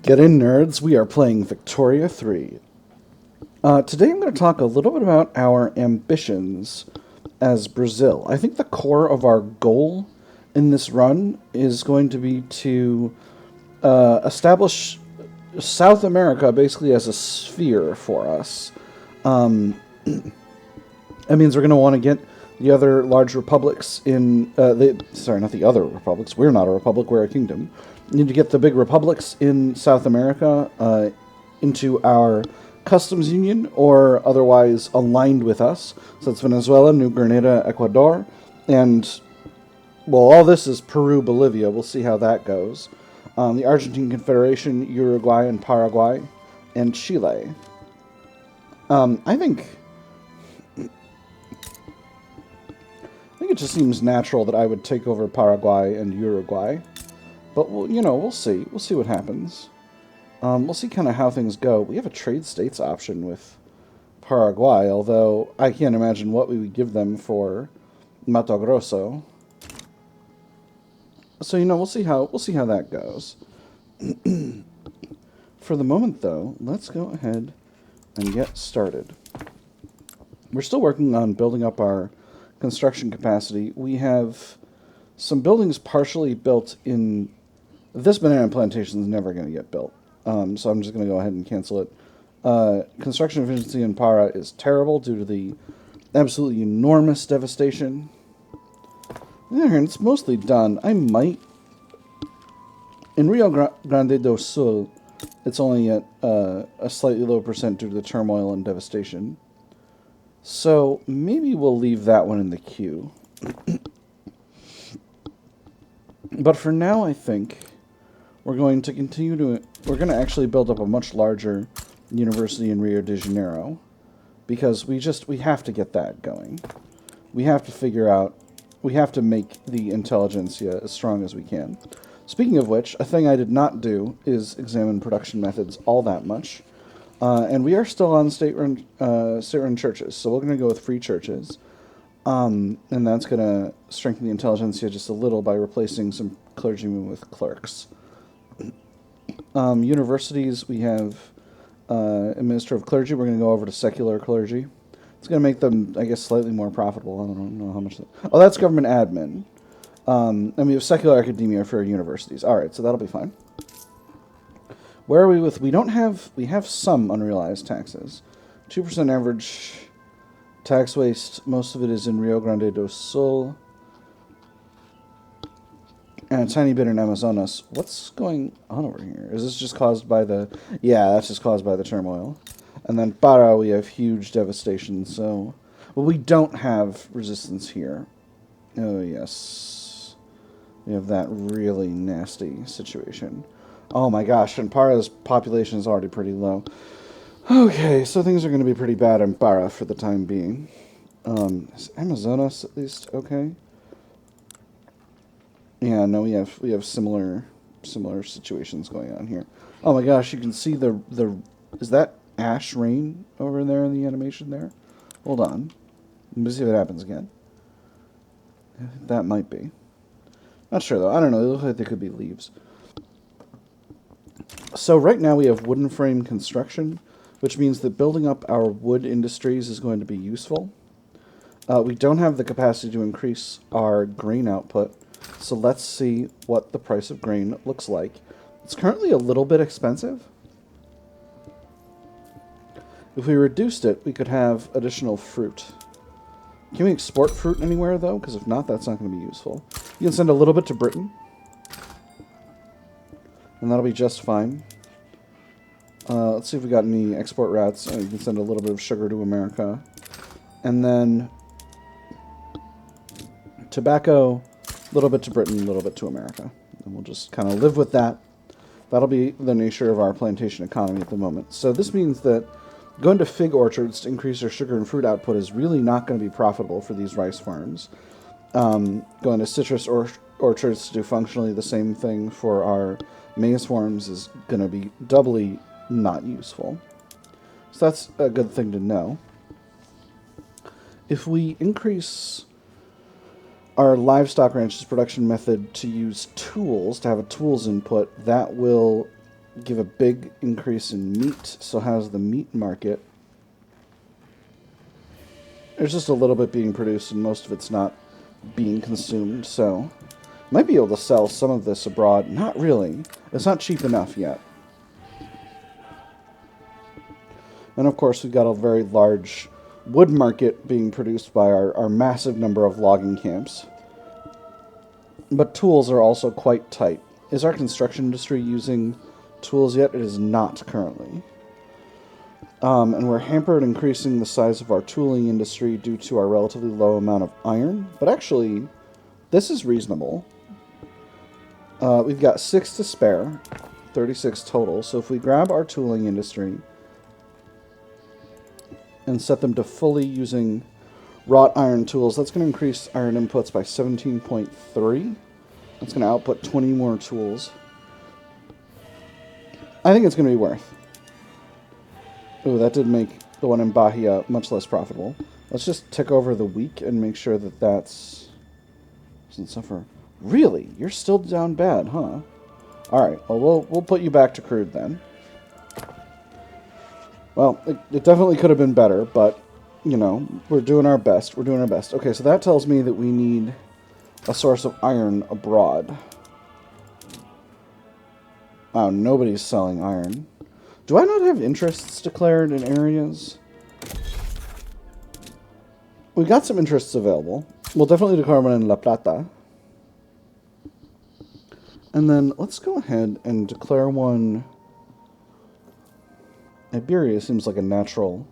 Get in, nerds. We are playing Victoria 3. Today I'm going to talk a little bit about our ambitions as Brazil. I think the core of our goal in this run is going to be to establish South America basically as a sphere for us. That means we're going to want to get the other large republics in... not the other republics. We're not a republic, we're a kingdom. We need to get the big republics in South America into our customs union or otherwise aligned with us. So that's Venezuela, New Grenada, Ecuador, and, well, all this is Peru, Bolivia. We'll see how that goes. The Argentine Confederation, Uruguay and Paraguay, and Chile. I think it just seems natural that I would take over Paraguay and Uruguay. But, we'll see. We'll see what happens. We'll see kind of how things go. We have a trade states option with Paraguay, although I can't imagine what we would give them for Mato Grosso. So, we'll see how that goes. For the moment, though, let's go ahead and get started. We're still working on building up our construction capacity. We have some buildings partially built in... This banana plantation is never going to get built, so I'm just going to go ahead and cancel it. Construction efficiency in Para is terrible due to the absolutely enormous devastation. There, it's mostly done. I might... In Rio Grande do Sul, it's only at a slightly low percent due to the turmoil and devastation. So maybe we'll leave that one in the queue. But for now, I think we're going to continue to... We're going to actually build up a much larger university in Rio de Janeiro. Because we have to get that going. We have to figure out... We have to make the intelligentsia as strong as we can. Speaking of which, a thing I did not do is examine production methods all that much. And we are still on state-run churches, so we're going to go with free churches. And that's going to strengthen the intelligentsia just a little by replacing some clergymen with clerks. Universities, we have a minister of clergy. We're going to go over to secular clergy. It's going to make them, I guess, slightly more profitable. I don't know how much... Oh, that's government admin. And we have secular academia for universities. All right, so that'll be fine. Where are we with... We have some unrealized taxes. 2% average tax waste. Most of it is in Rio Grande do Sul. And a tiny bit in Amazonas. What's going on over here? Is this just caused by the... Yeah, that's just caused by the turmoil. And then Para, we have huge devastation, so... Well, we don't have resistance here. Oh, yes. We have that really nasty situation. Oh my gosh, and Para's population is already pretty low. Okay, so things are going to be pretty bad in Para for the time being. Is Amazonas at least okay? Yeah, no, we have similar situations going on here. Oh my gosh, you can see the is that ash rain over there in the animation there? Hold on. Let me see if it happens again. That might be. Not sure though. I don't know. They look like they could be leaves. So right now we have wooden frame construction, which means that building up our wood industries is going to be useful. We don't have the capacity to increase our grain output, so let's see what the price of grain looks like. It's currently a little bit expensive. If we reduced it, we could have additional fruit. Can we export fruit anywhere, though? Because if not, that's not going to be useful. You can send a little bit to Britain. And that'll be just fine. Let's see if we got any export routes. You can send a little bit of sugar to America. And then tobacco, a little bit to Britain, a little bit to America. And we'll just kind of live with that. That'll be the nature of our plantation economy at the moment. So this means that going to fig orchards to increase our sugar and fruit output is really not going to be profitable for these rice farms. Going to citrus orchards to do functionally the same thing for our maize farms is going to be doubly not useful. So that's a good thing to know. If we increase our livestock ranch's production method to use tools, to have a tools input, that will give a big increase in meat. So how's the meat market? There's just a little bit being produced, and most of it's not being consumed, so might be able to sell some of this abroad. Not really. It's not cheap enough yet. And of course, we've got a very large wood market being produced by our massive number of logging camps. But tools are also quite tight. Is our construction industry using tools yet? It is not currently. And we're hampered increasing the size of our tooling industry due to our relatively low amount of iron. But actually, this is reasonable. We've got 6 to spare, 36 total. So if we grab our tooling industry and set them to fully using wrought iron tools, that's going to increase iron inputs by 17.3. That's going to output 20 more tools. I think it's going to be worth. Ooh, that did make the one in Bahia much less profitable. Let's just tick over the week and make sure that that's... doesn't suffer. Really? You're still down bad, huh? Alright, well, we'll put you back to crude then. Well, it definitely could have been better, but, you know, we're doing our best. We're doing our best. Okay, so that tells me that we need a source of iron abroad. Wow, nobody's selling iron. Do I not have interests declared in areas? We got some interests available. We'll definitely declare one in La Plata. And then let's go ahead and declare one. Iberia seems like a natural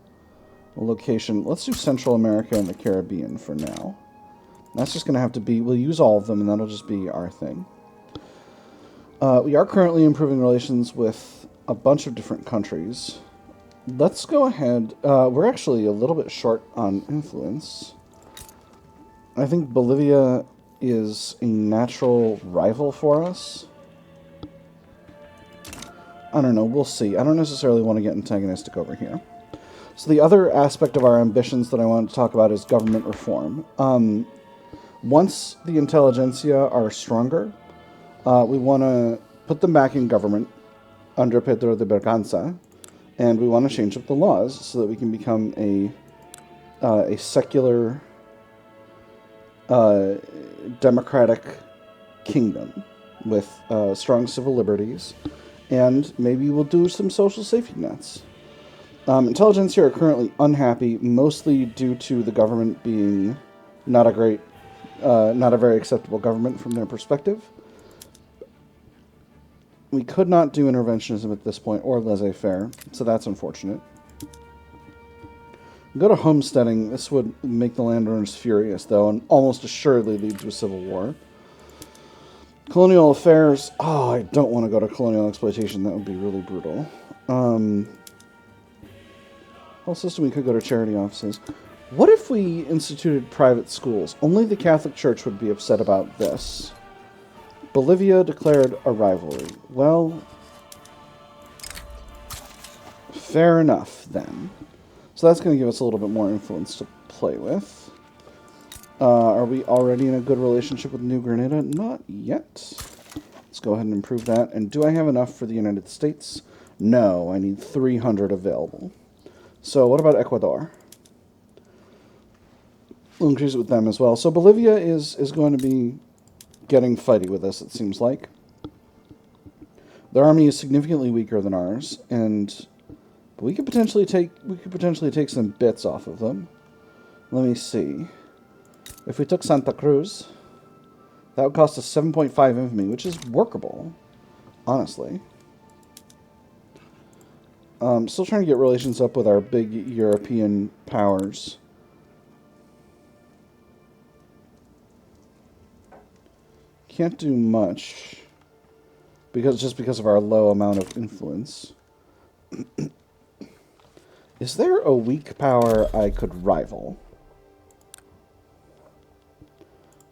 location. Let's do Central America and the Caribbean for now. That's just going to have to be... we'll use all of them, and that'll just be our thing. We are currently improving relations with a bunch of different countries. Let's go ahead. We're actually a little bit short on influence. I think Bolivia is a natural rival for us. I don't know. We'll see. I don't necessarily want to get antagonistic over here. So the other aspect of our ambitions that I want to talk about is government reform. Once the intelligentsia are stronger, we want to put them back in government under Pedro de Berganza, and we want to change up the laws so that we can become a secular, democratic kingdom with strong civil liberties, and maybe we'll do some social safety nets. Intelligentsia are currently unhappy, mostly due to the government being not a very acceptable government from their perspective. We could not do interventionism at this point, or laissez-faire, so that's unfortunate. Go to homesteading. This would make the landowners furious, though, and almost assuredly lead to a civil war. Colonial affairs. Oh, I don't want to go to colonial exploitation. That would be really brutal. Health system, we could go to charity offices. What if we instituted private schools? Only the Catholic Church would be upset about this. Bolivia declared a rivalry. Well, fair enough, then. So that's going to give us a little bit more influence to play with. Are we already in a good relationship with New Granada? Not yet. Let's go ahead and improve that. And do I have enough for the United States? No, I need 300 available. So what about Ecuador? We'll increase it with them as well. So Bolivia is going to be getting fighty with us, it seems like. Their army is significantly weaker than ours, and we could potentially take some bits off of them. Let me see. If we took Santa Cruz, that would cost us 7.5 infamy, which is workable, honestly. Still trying to get relations up with our big European powers. Can't do much because of our low amount of influence. Is there a weak power I could rival?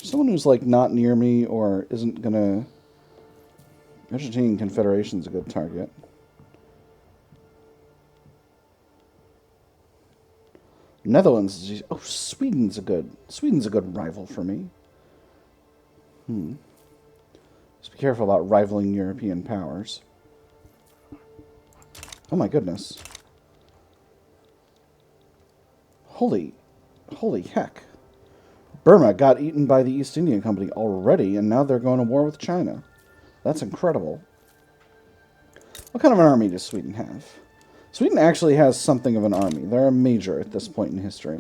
Someone who's like not near me or isn't gonna... Argentinian Confederation's a good target. Netherlands. Oh, Sweden's a good rival for me. Just be careful about rivaling European powers. Oh my goodness. Holy heck. Burma got eaten by the East India Company already, and now they're going to war with China. That's incredible. What kind of an army does Sweden have? Sweden actually has something of an army. They're a major at this point in history.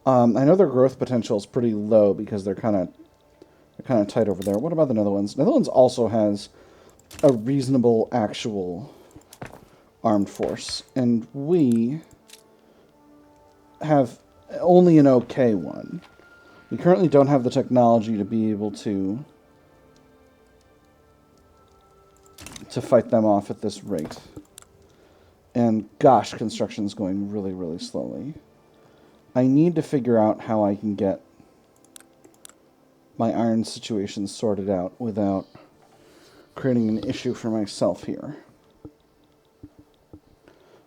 I know their growth potential is pretty low because they're kind of tight over there. What about the Netherlands? Netherlands also has a reasonable actual armed force, and we have only an okay one. We currently don't have the technology to be able to fight them off at this rate. And gosh, construction's going really, really slowly. I need to figure out how I can get my iron situation sorted out without creating an issue for myself here.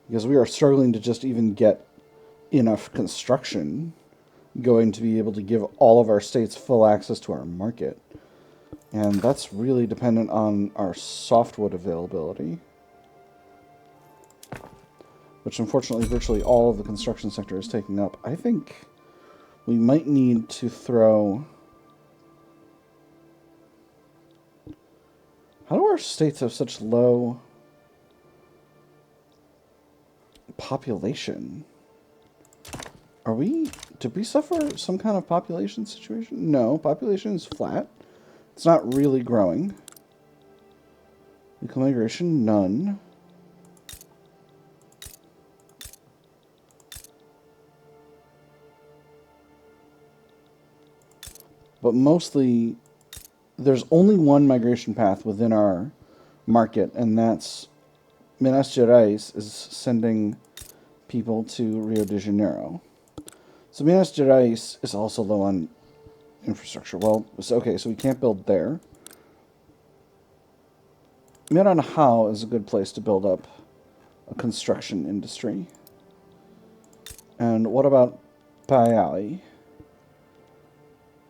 Because we are struggling to just even get enough construction going to be able to give all of our states full access to our market. And that's really dependent on our softwood availability, which unfortunately virtually all of the construction sector is taking up. I think we might need to throw... How do our states have such low population? Did we suffer some kind of population situation? No, population is flat. It's not really growing. Equal migration, none. But mostly, there's only one migration path within our market, and that's Minas Gerais is sending people to Rio de Janeiro. So Minas Gerais is also low on infrastructure. Well, okay, so we can't build there. Miranhao is a good place to build up a construction industry. And what about Paiai?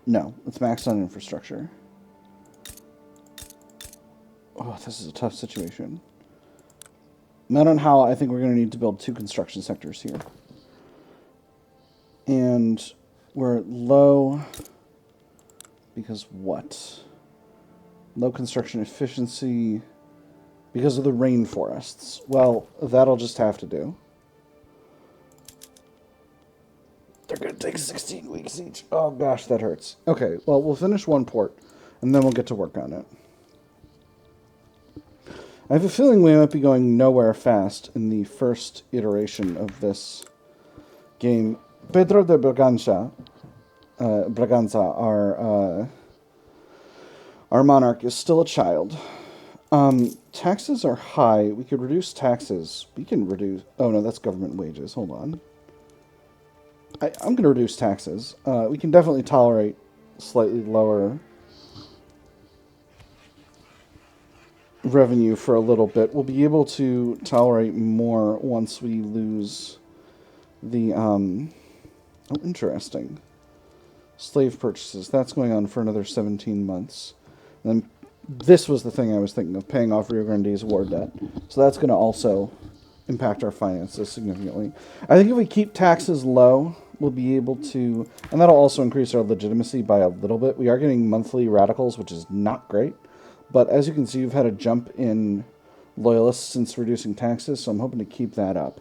No, it's maxed on infrastructure. Oh, this is a tough situation. Maranhao, I think we're going to need to build 2 construction sectors here. And we're low... Because what? Low construction efficiency... Because of the rainforests. Well, that'll just have to do. They're going to take 16 weeks each. Oh gosh, that hurts. Okay, well, we'll finish one port, and then we'll get to work on it. I have a feeling we might be going nowhere fast in the first iteration of this game. Pedro de Braganza, our monarch, is still a child. Taxes are high. We could reduce taxes. We can reduce... Oh, no, that's government wages. Hold on. I'm going to reduce taxes. We can definitely tolerate slightly lower revenue for a little bit. We'll be able to tolerate more once we lose the... Oh, interesting. Slave purchases. That's going on for another 17 months. And then this was the thing I was thinking of, paying off Rio Grande's war debt. So that's going to also impact our finances significantly. I think if we keep taxes low, we'll be able to... And that'll also increase our legitimacy by a little bit. We are getting monthly radicals, which is not great. But as you can see, we've had a jump in loyalists since reducing taxes, so I'm hoping to keep that up.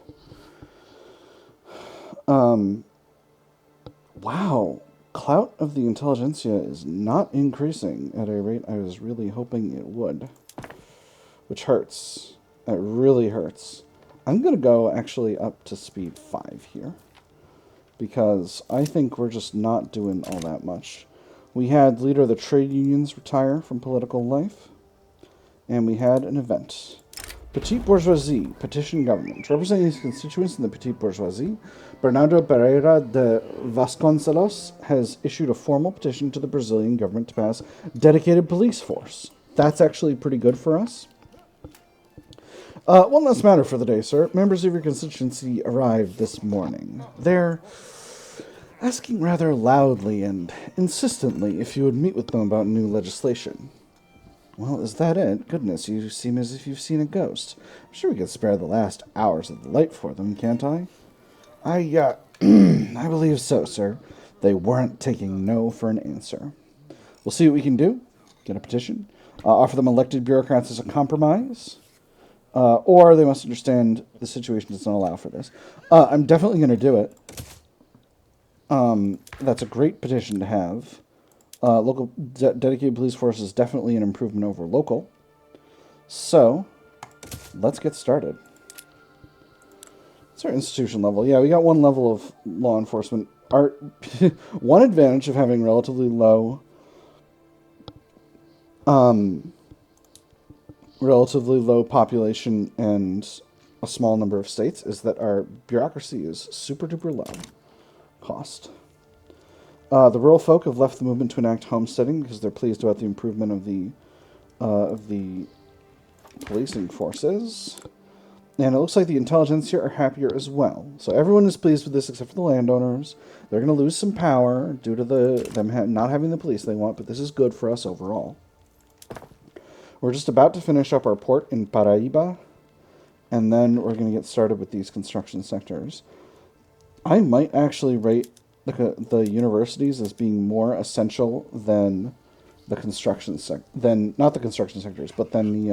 Wow. Clout of the intelligentsia is not increasing at a rate I was really hoping it would. Which hurts. It really hurts. I'm going to go actually up to speed 5 here. Because I think we're just not doing all that much. We had leader of the trade unions retire from political life. And we had an event. Petite Bourgeoisie, petition government. Representing his constituents in the Petite Bourgeoisie, Bernardo Pereira de Vasconcelos has issued a formal petition to the Brazilian government to pass dedicated police force. That's actually pretty good for us. One last matter for the day, sir. Members of your constituency arrived this morning. They're asking rather loudly and insistently if you would meet with them about new legislation. Well, is that it? Goodness, you seem as if you've seen a ghost. I'm sure we could spare the last hours of the light for them, can't I? I believe so, sir. They weren't taking no for an answer. We'll see what we can do. Get a petition. Offer them elected bureaucrats as a compromise. Or they must understand the situation does not allow for this. I'm definitely going to do it. That's a great petition to have. Local dedicated police force is definitely an improvement over local. So, let's get started. It's our institution level. Yeah, we got one level of law enforcement. Our one advantage of having relatively low population and a small number of states is that our bureaucracy is super duper low cost. The rural folk have left the movement to enact homesteading because they're pleased about the improvement of the policing forces. And it looks like the intelligentsia are happier as well. So everyone is pleased with this except for the landowners. They're going to lose some power due to them not having the police they want, but this is good for us overall. We're just about to finish up our port in Paraíba, and then we're going to get started with these construction sectors. I might actually rate the universities as being more essential than the construction not the construction sectors, but than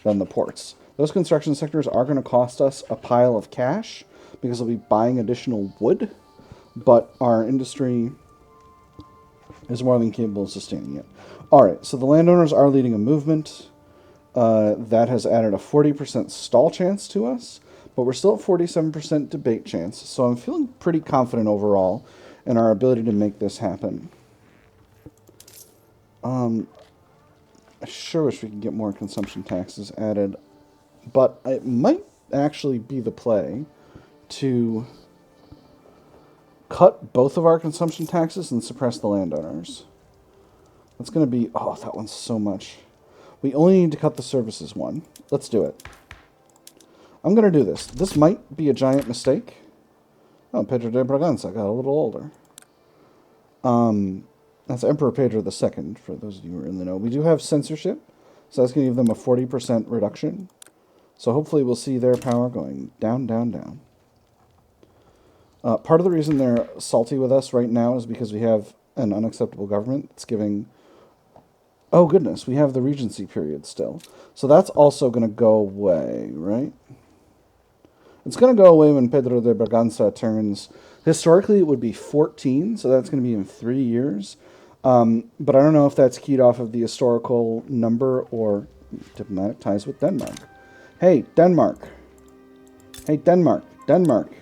the ports. Those construction sectors are going to cost us a pile of cash because we'll be buying additional wood, but our industry is more than capable of sustaining it. Alright, so the landowners are leading a movement. That has added a 40% stall chance to us, but we're still at 47% debate chance, so I'm feeling pretty confident overall in our ability to make this happen. I sure wish we could get more consumption taxes added, but it might actually be the play to cut both of our consumption taxes and suppress the landowners. That's going to be... Oh, that one's so much. We only need to cut the services one. Let's do it. I'm going to do this. This might be a giant mistake. Oh, Pedro de Braganza got a little older. That's Emperor Pedro II, for those of you who are in the know. We do have censorship, so that's going to give them a 40% reduction. So hopefully we'll see their power going down, down, down. Part of the reason they're salty with us right now is because we have an unacceptable government that's giving... Oh, goodness, we have the Regency period still. So that's also going to go away, right? It's going to go away when Pedro de Braganza turns... Historically, it would be 14, so that's going to be in 3 years. But I don't know if that's keyed off of the historical number or diplomatic ties with Denmark. Hey, Denmark. Hey, Denmark. Denmark.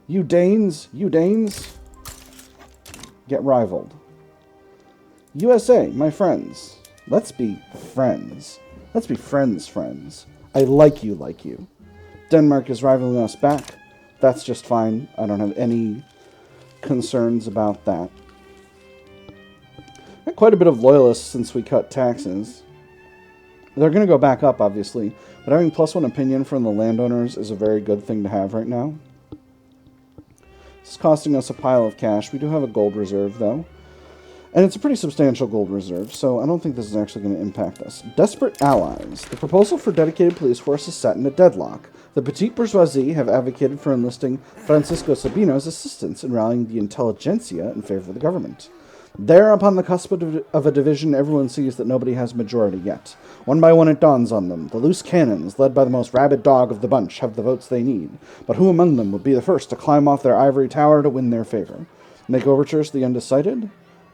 You Danes. You Danes. Get rivaled. USA, my friends. Let's be friends. Let's be friends. I like you. Denmark is rivaling us back. That's just fine. I don't have any concerns about that. Got quite a bit of loyalists since we cut taxes. They're going to go back up, obviously, but having +1 opinion from the landowners is a very good thing to have right now. It's costing us a pile of cash. We do have a gold reserve, though. And it's a pretty substantial gold reserve, so I don't think this is actually going to impact us. Desperate allies. The proposal for dedicated police force is set in a deadlock. The Petite Bourgeoisie have advocated for enlisting Francisco Sabino's assistance in rallying the intelligentsia in favor of the government. There, upon the cusp of a division, everyone sees that nobody has majority yet. One by one it dawns on them. The loose cannons, led by the most rabid dog of the bunch, have the votes they need. But who among them would be the first to climb off their ivory tower to win their favor? Make overtures to the undecided?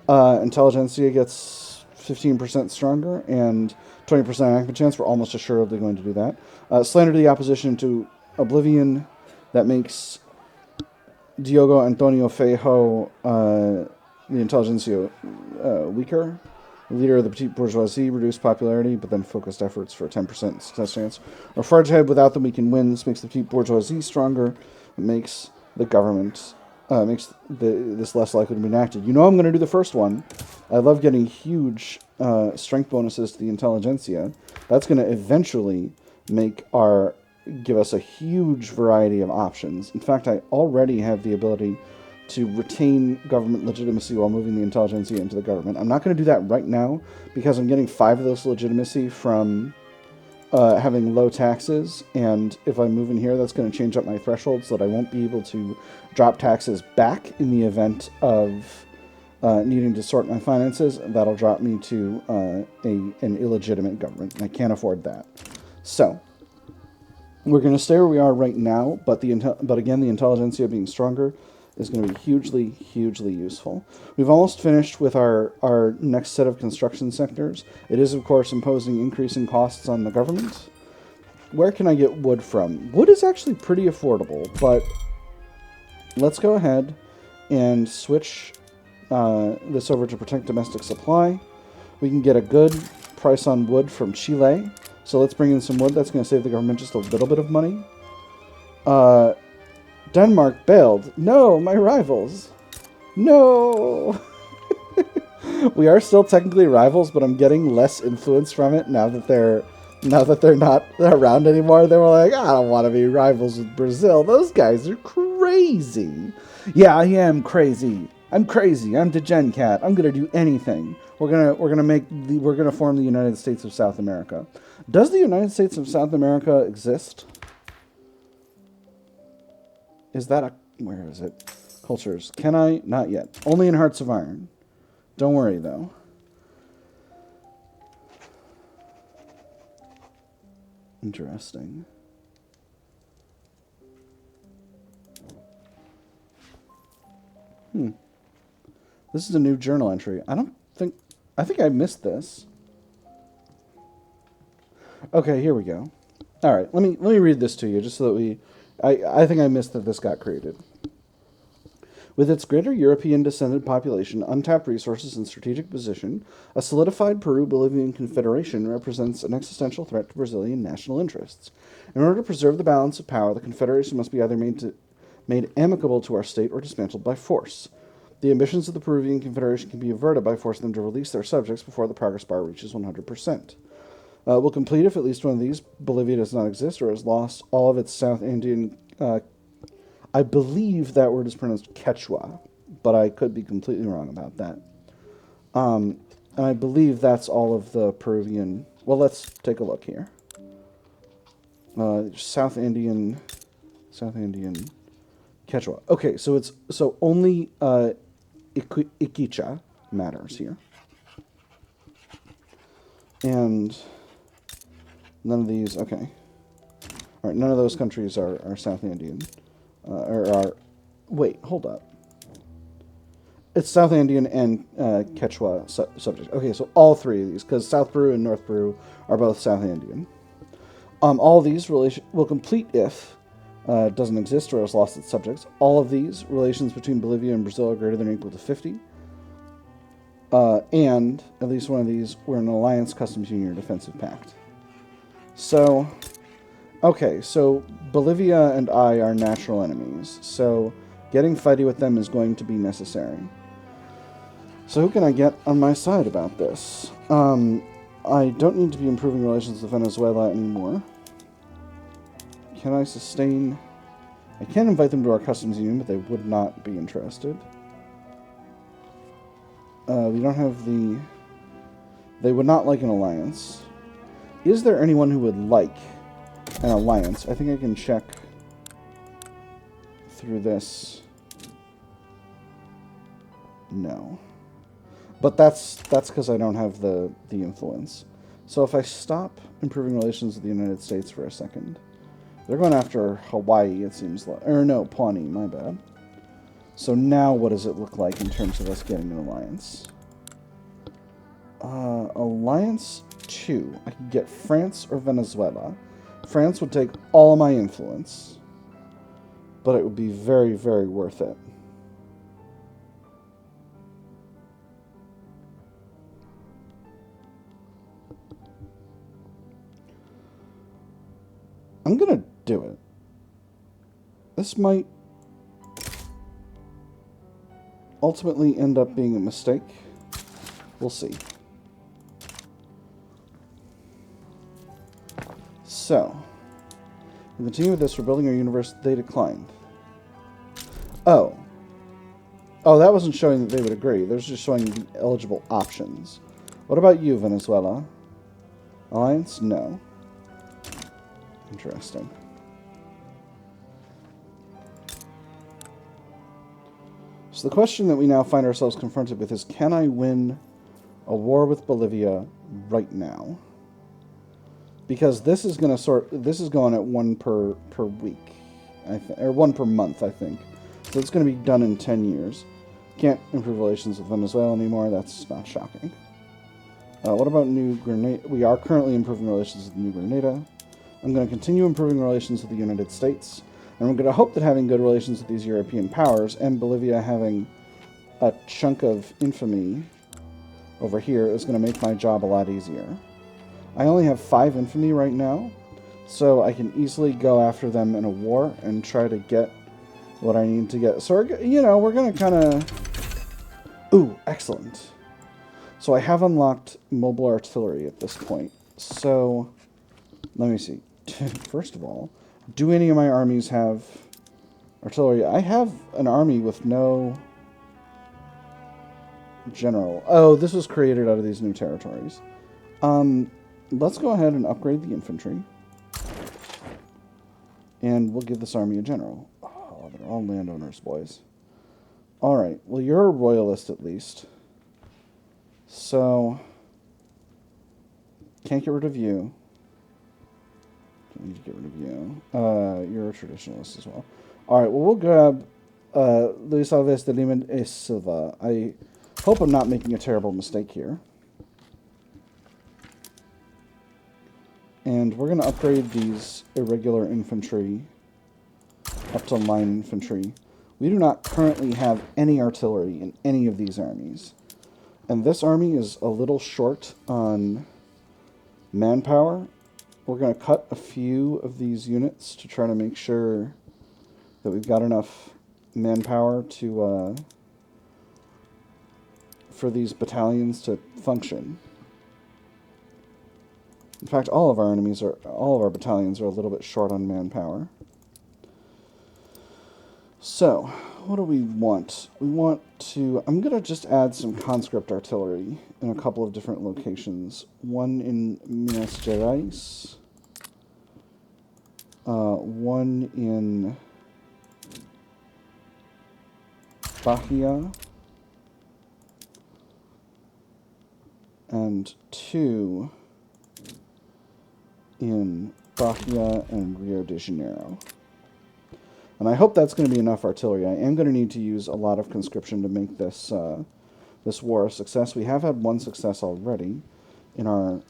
Intelligentsia gets 15% stronger and 20% enactment chance. We're almost assuredly going to do that. Slander the opposition to oblivion. That makes Diogo Antonio Feijó, the intelligentsia, weaker. The leader of the Petite Bourgeoisie reduced popularity, but then focused efforts for a 10% success chance. Or forge ahead without them we can win. This makes the Petite Bourgeoisie stronger. It makes the government... makes this less likely to be enacted. You know I'm going to do the first one. I love getting huge strength bonuses to the intelligentsia. That's going to eventually give us a huge variety of options. In fact, I already have the ability to retain government legitimacy while moving the intelligentsia into the government. I'm not going to do that right now because I'm getting 5 of this legitimacy from having low taxes, and if I move in here, that's going to change up my threshold so that I won't be able to drop taxes back in the event of needing to sort my finances. That'll drop me to an illegitimate government, and I can't afford that. So we're going to stay where we are right now, but again, the intelligentsia being stronger is going to be hugely, hugely useful. We've almost finished with our next set of construction sectors. It is, of course, imposing increasing costs on the government. Where can I get wood from? Wood is actually pretty affordable, but let's go ahead and switch this over to protect domestic supply. We can get a good price on wood from Chile. So let's bring in some wood. That's going to save the government just a little bit of money. Denmark bailed. No, my rivals. No. We are still technically rivals, but I'm getting less influence from it now that they're not around anymore. They were like, I don't want to be rivals with Brazil. Those guys are crazy. Yeah, I am crazy. I'm crazy. I'm Degen Cat. I'm gonna do anything. We're gonna form the United States of South America. Does the United States of South America exist? Is that where is it? Cultures. Can I? Not yet. Only in Hearts of Iron. Don't worry, though. Interesting. This is a new journal entry. I think I missed this. Okay, here we go. All right, let me read this to you just so that I think I missed that this got created. With its greater European descended population, untapped resources, and strategic position, a solidified Peru-Bolivian confederation represents an existential threat to Brazilian national interests. In order to preserve the balance of power, the confederation must be either made amicable to our state or dismantled by force. The ambitions of the Peruvian confederation can be averted by forcing them to release their subjects before the progress bar reaches 100%. We'll complete if at least one of these, Bolivia, does not exist or has lost all of its South Indian... I believe that word is pronounced Quechua, but I could be completely wrong about that. And I believe that's all of the Peruvian... Well, let's take a look here. South Indian Quechua. Okay, so only Iquicha matters here. And none of these, okay. All right, none of those countries are South Indian. Wait, hold up. It's South Indian and Quechua subjects. Okay, so all 3 of these, because South Peru and North Peru are both South Indian. All of these will complete if doesn't exist or has lost its subjects. All of these relations between Bolivia and Brazil are greater than or equal to 50. And at least one of these were an alliance, customs union, or defensive pact. So, okay, so Bolivia and I are natural enemies. So getting fighty with them is going to be necessary. So who can I get on my side about this? I don't need to be improving relations with Venezuela anymore. Can I sustain... I can invite them to our customs union, but they would not be interested. We don't have the... They would not like an alliance. Is there anyone who would like an alliance? I think I can check through this. No. But that's because I don't have the influence. So if I stop improving relations with the United States for a second... They're going after Hawaii, it seems like. Or no, Pawnee, my bad. So now what does it look like in terms of us getting an alliance? Alliance 2. I could get France or Venezuela. France would take all of my influence. But it would be very, very worth it. I'm going to do it. This might ultimately end up being a mistake. We'll see. So, we continue with this. We're building our universe. They declined. Oh. Oh, that wasn't showing that they would agree. There's just showing the eligible options. What about you, Venezuela? Alliance? No. Interesting. So the question that we now find ourselves confronted with is, can I win a war with Bolivia right now? Because this is going to this is going at one per week, or one per month, I think. So it's going to be done in 10 years. Can't improve relations with Venezuela anymore. That's not shocking. What about New Grenada? We are currently improving relations with New Grenada. I'm going to continue improving relations with the United States. And I'm going to hope that having good relations with these European powers, and Bolivia having a chunk of infamy over here, is going to make my job a lot easier. I only have 5 infamy right now, so I can easily go after them in a war and try to get what I need to get. So, we're going to kind of... Ooh, excellent. So I have unlocked mobile artillery at this point. So, let me see. First of all, do any of my armies have artillery? I have an army with no general. Oh, this was created out of these new territories. Let's go ahead and upgrade the infantry. And we'll give this army a general. Oh, they're all landowners, boys. Alright, well, you're a royalist at least. So, can't get rid of you. Don't need to get rid of you. You're a traditionalist as well. Alright, well, we'll grab Luis Alves de Lima y Silva. I hope I'm not making a terrible mistake here. And we're going to upgrade these irregular infantry up to line infantry. We do not currently have any artillery in any of these armies. And this army is a little short on manpower. We're going to cut a few of these units to try to make sure that we've got enough manpower to for these battalions to function. In fact, all of our battalions are a little bit short on manpower. So, what do we want? We want to... I'm going to just add some conscript artillery in a couple of different locations. One in Minas Gerais. One in Bahia. And 2 in Bahia and Rio de Janeiro. And I hope that's going to be enough artillery. I am going to need to use a lot of conscription to make this this war a success. We have had one success already in our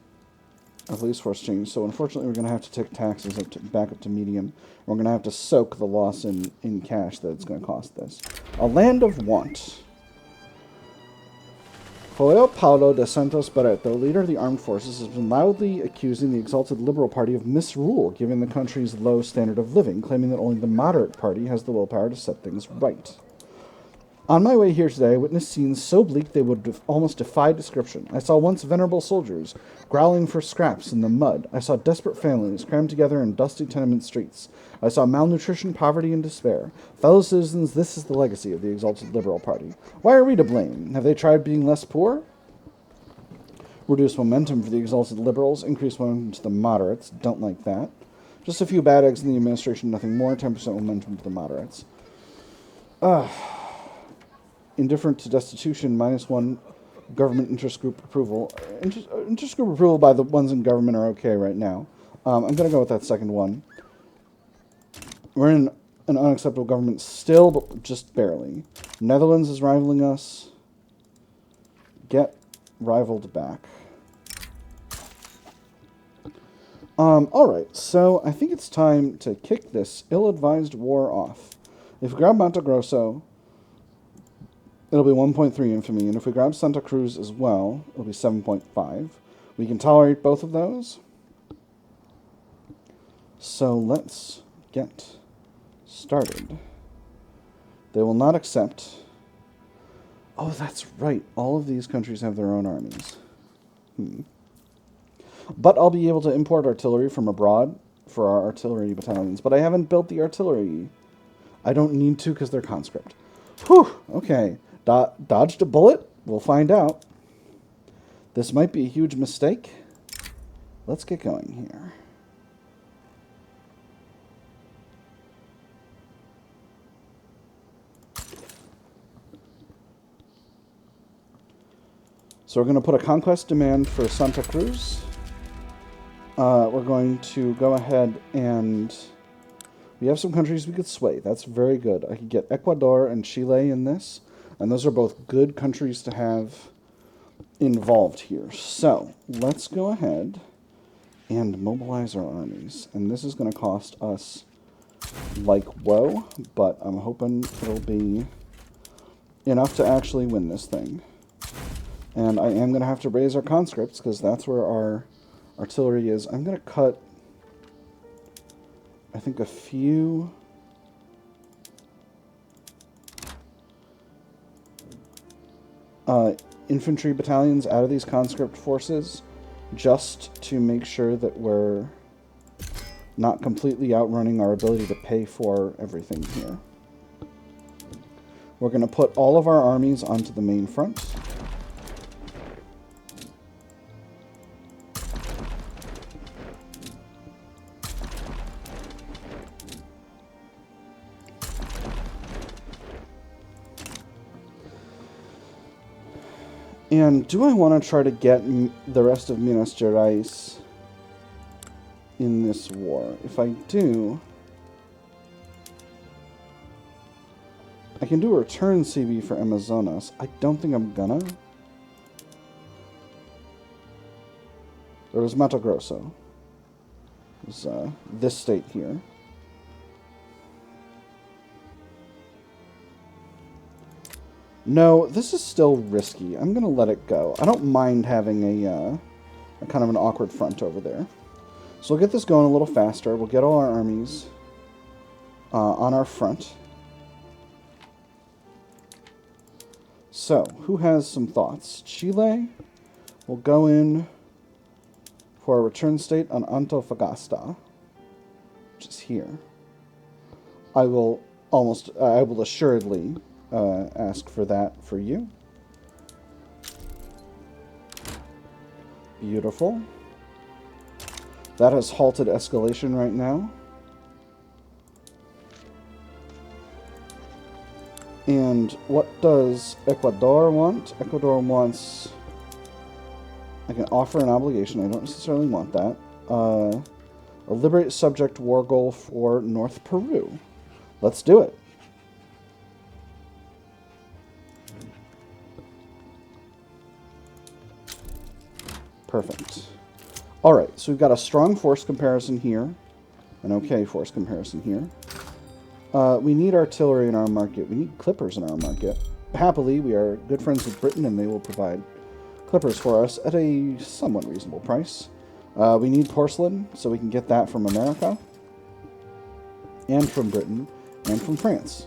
police force change, so unfortunately we're going to have to take taxes back up to medium. We're going to have to soak the loss in cash that it's going to cost this. A land of want. Joel Paulo de Santos Barreto, leader of the armed forces, has been loudly accusing the exalted Liberal Party of misrule, given the country's low standard of living, claiming that only the moderate party has the willpower to set things right. On my way here today, I witnessed scenes so bleak they would almost defy description. I saw once venerable soldiers growling for scraps in the mud. I saw desperate families crammed together in dusty tenement streets. I saw malnutrition, poverty, and despair. Fellow citizens, this is the legacy of the exalted Liberal Party. Why are we to blame? Have they tried being less poor? Reduce momentum for the exalted Liberals, increase momentum to the moderates. Don't like that. Just a few bad eggs in the administration, nothing more. 10% momentum to the moderates. Indifferent to destitution, -1 government interest group approval. Interest group approval by the ones in government are okay right now. I'm going to go with that second one. We're in an unacceptable government still, but just barely. Netherlands is rivaling us. Get rivaled back. Alright, so I think it's time to kick this ill-advised war off. If we grab Mato Grosso, it'll be 1.3 infamy, and if we grab Santa Cruz as well, it'll be 7.5. We can tolerate both of those. So let's get started. They will not accept... Oh, that's right. All of these countries have their own armies. But I'll be able to import artillery from abroad for our artillery battalions. But I haven't built the artillery. I don't need to because they're conscript. Whew, okay. Dodged a bullet? We'll find out. This might be a huge mistake. Let's get going here. So we're going to put a conquest demand for Santa Cruz. We're going to go ahead and... We have some countries we could sway. That's very good. I could get Ecuador and Chile in this. And those are both good countries to have involved here. So, let's go ahead and mobilize our armies. And this is going to cost us like whoa, but I'm hoping it'll be enough to actually win this thing. And I am going to have to raise our conscripts, because that's where our artillery is. I'm going to cut, I think, a few... infantry battalions out of these conscript forces, just to make sure that we're not completely outrunning our ability to pay for everything here. We're going to put all of our armies onto the main front. And do I want to try to get the rest of Minas Gerais in this war? If I do, I can do a return CB for Amazonas. I don't think I'm gonna. There was Mato Grosso. It was this state here. No, this is still risky. I'm going to let it go. I don't mind having a kind of an awkward front over there. So we'll get this going a little faster. We'll get all our armies on our front. So, who has some thoughts? Chile will go in for a return state on Antofagasta, which is here. I will assuredly... ask for that for you. Beautiful. That has halted escalation right now. And what does Ecuador want? Ecuador wants... I can offer an obligation. I don't necessarily want that. A liberate subject war goal for North Peru. Let's do it. Perfect. Alright, so we've got a strong force comparison here. An okay force comparison here. We need artillery in our market. We need clippers in our market. Happily, we are good friends with Britain, and they will provide clippers for us at a somewhat reasonable price. We need porcelain, so we can get that from America. And from Britain. And from France.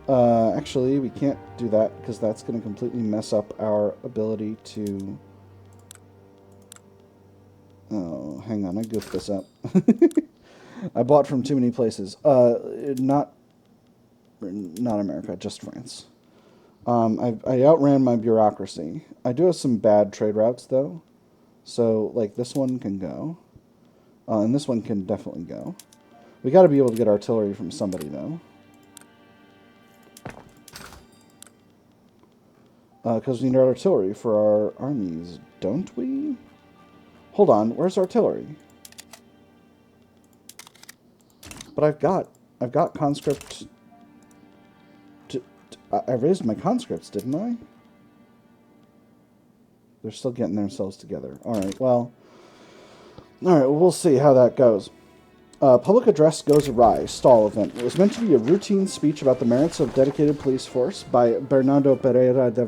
Actually, we can't do that because that's going to completely mess up our ability to... Oh, hang on, I goofed this up. I bought from too many places. Not America, just France. I outran my bureaucracy. I do have some bad trade routes, though. So, like, this one can go. And this one can definitely go. We got to be able to get artillery from somebody, though. Because we need artillery for our armies, don't we? Hold on, where's artillery? But I've got conscript... I raised my conscripts, didn't I? They're still getting themselves together. Alright, well... Alright, we'll see how that goes. Public address goes awry. Stall event. It was meant to be a routine speech about the merits of dedicated police force by Bernardo Pereira de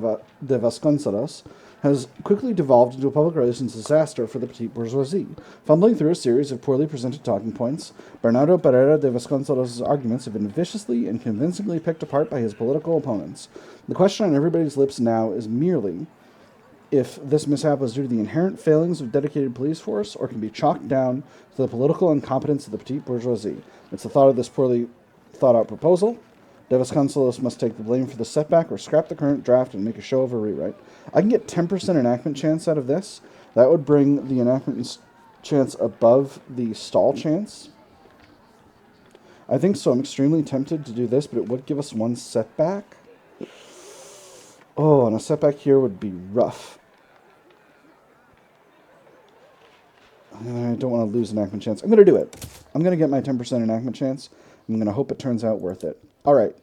Vasconcelos, has quickly devolved into a public relations disaster for the Petite Bourgeoisie. Fumbling through a series of poorly presented talking points, Bernardo Pereira de Vasconcelos' arguments have been viciously and convincingly picked apart by his political opponents. The question on everybody's lips now is merely if this mishap was due to the inherent failings of dedicated police force or can be chalked down to the political incompetence of the Petite Bourgeoisie. It's the thought of this poorly thought-out proposal De Vasconcelos must take the blame for the setback or scrap the current draft and make a show of a rewrite. I can get 10% enactment chance out of this. That would bring the enactment chance above the stall chance. I think so. I'm extremely tempted to do this, but it would give us one setback. Oh, and a setback here would be rough. I don't want to lose enactment chance. I'm going to do it. I'm going to get my 10% enactment chance. I'm going to hope it turns out worth it. All right.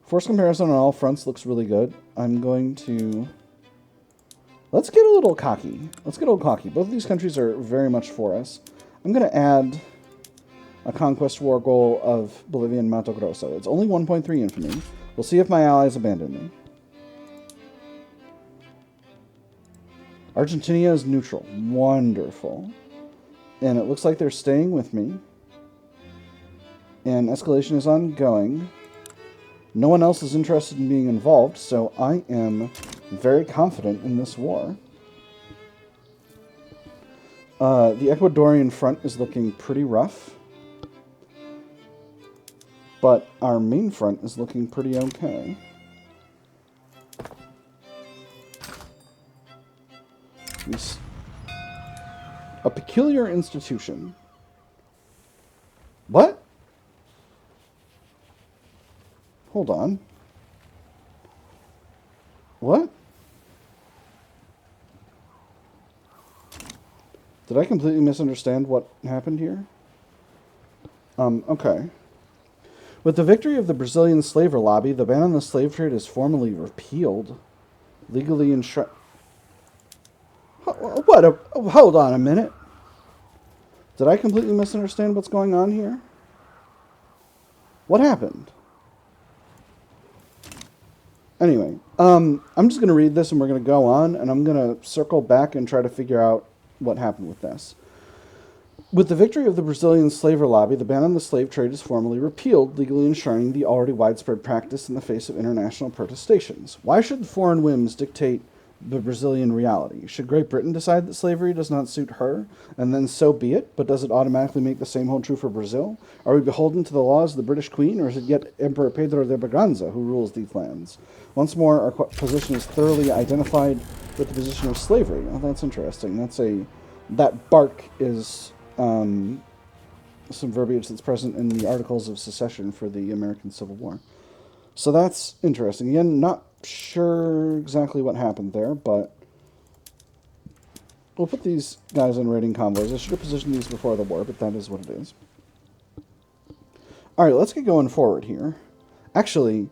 Force comparison on all fronts looks really good. I'm going to... Let's get a little cocky. Let's get a little cocky. Both of these countries are very much for us. I'm going to add a conquest war goal of Bolivia and Mato Grosso. It's only 1.3 infamy. We'll see if my allies abandon me. Argentina is neutral. Wonderful. And it looks like they're staying with me. And escalation is ongoing. No one else is interested in being involved, so I am very confident in this war. The Ecuadorian front is looking pretty rough. But our main front is looking pretty okay. A peculiar institution. What? Hold on. What? Did I completely misunderstand what happened here? Okay. With the victory of the Brazilian slaver lobby, the ban on the slave trade is formally repealed. Legally enshrined. What? Hold on a minute. Did I completely misunderstand what's going on here? What happened? Anyway, I'm just going to read this and we're going to go on, and I'm going to circle back and try to figure out what happened with this. With the victory of the Brazilian slaver lobby, the ban on the slave trade is formally repealed, legally enshrining the already widespread practice in the face of international protestations. Why should foreign whims dictate the Brazilian reality? Should Great Britain decide that slavery does not suit her, and then so be it, but does it automatically make the same hold true for Brazil? Are we beholden to the laws of the British Queen, or is it yet Emperor Pedro de Braganza who rules these lands? Once more, our position is thoroughly identified with the position of slavery. Oh, that's interesting. That bark is some verbiage that's present in the Articles of Secession for the American Civil War. So that's interesting. Again, not sure exactly what happened there, but we'll put these guys in raiding convoys. I should have positioned these before the war, but that is what it is. Alright, let's get going forward here. Actually,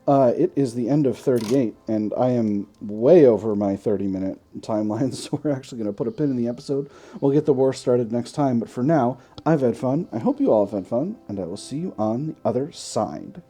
it is the end of 38, and I am way over my 30-minute timeline, so we're actually going to put a pin in the episode. We'll get the war started next time, but for now, I've had fun. I hope you all have had fun, and I will see you on the other side.